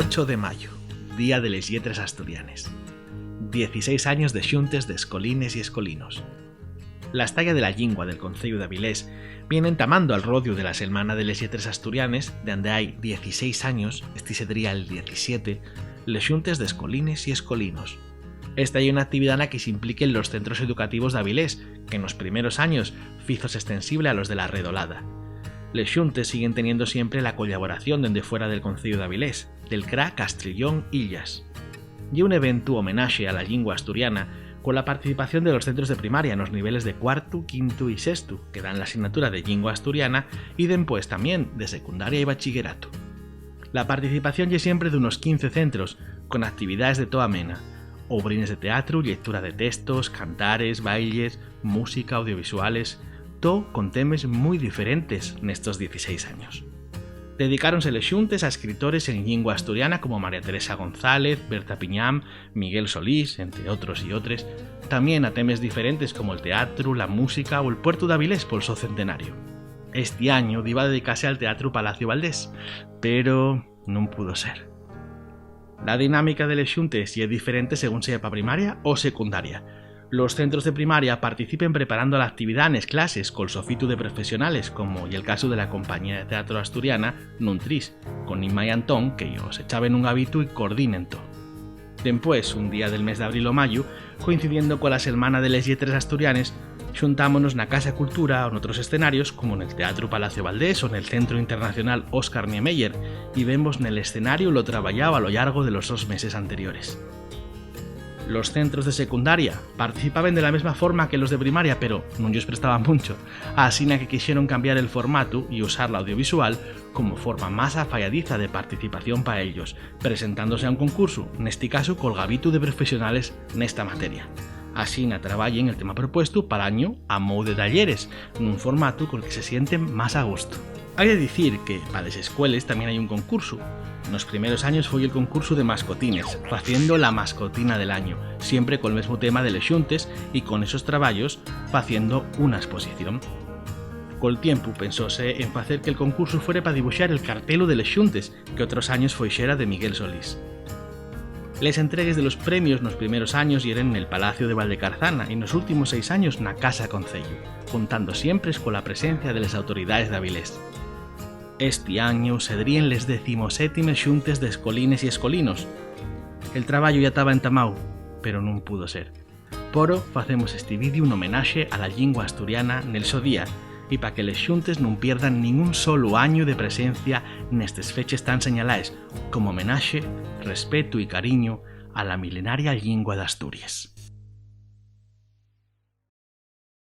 8 de mayo, Día de les Lletres Asturianes. 16 años de xuntes d'escolines y escolinos. La estalla de la llingua del concello d'Avilés viene entamando al rodio de la Selmana de les Lletres Asturianes, de donde hay 16 años, este sería el 17, les xuntes d'escolines y escolinos. Esta hay una actividad en la que se impliquen los centros educativos d'Avilés, que en los primeros años fizos extensible a los de la Redolada. Les xuntes siguen teniendo siempre la colaboración dende fuera del concello d'Avilés, del CRA Castrillón Illas. Y un evento homenaje a la lingua asturiana con la participación de los centros de primaria en los niveles de cuarto, quinto y sexto, que dan la asignatura de lingua asturiana, y después también de secundaria y bachillerato. La participación es siempre de unos 15 centros, con actividades de toda mena, obrines de teatro, lectura de textos, cantares, bailes, música, audiovisuales, todo con temas muy diferentes nestos 16 años. Dedicáronse les xuntes a escritores en lingua asturiana como María Teresa González, Berta Piñam, Miguel Solís, entre otros y otros, también a temas diferentes como el teatro, la música o el puerto d'Avilés por su centenario. Este año iba a dedicarse al Teatro Palacio Valdés, pero no pudo ser. La dinámica de les xuntes es diferente según sea para primaria o secundaria. Los centros de primaria participen preparando la actividad en las clases con sofitu de profesionales, como y el caso de la compañía de teatro asturiana Nuntris, con Inma y Antón, que ellos echaban un gabito y coordinen todo. Después, un día del mes de abril o mayo, coincidiendo con la Selmana de les Lletres Asturianes, xuntámonos na Casa Cultura o en otros escenarios, como en el Teatro Palacio Valdés o en el Centro Internacional Óscar Niemeyer, y vemos en el escenario lo trabajado a lo largo de los 2 meses anteriores. Los centros de secundaria participaban de la misma forma que los de primaria, pero no ellos prestaban mucho, así que quisieron cambiar el formato y usar la audiovisual como forma más afalladiza de participación para ellos, presentándose a un concurso, en este caso con gabito de profesionales en esta materia. Así trabajen el tema propuesto para año a modo de talleres, en un formato con el que se sienten más a gusto. Hay de decir que para las escuelas también hay un concurso. En los primeros años fue el concurso de mascotines, haciendo la mascotina del año, siempre con el mismo tema de les xuntes y con esos trabajos haciendo una exposición. Con el tiempo pensóse en hacer que el concurso fuera para dibujar el cartelo de les xuntes, que otros años fue xera de Miguel Solís. Les entregues de los premios en los primeros años eran en el Palacio de Valdecarzana y en los últimos 6 años na Casa Concello, contando siempre con la presencia de las autoridades de Avilés. Este año se dríen les 17 xuntes d'escolines y escolinos. El traballo ya estaba entamado, pero no pudo ser. Poro facemos este vídeo un homenaje a la lingua asturiana nel so día y para que les xuntes no pierdan ningún solo año de presencia nestes fechas tan señaladas, como homenaje, respeto y cariño a la milenaria lingua de Asturias.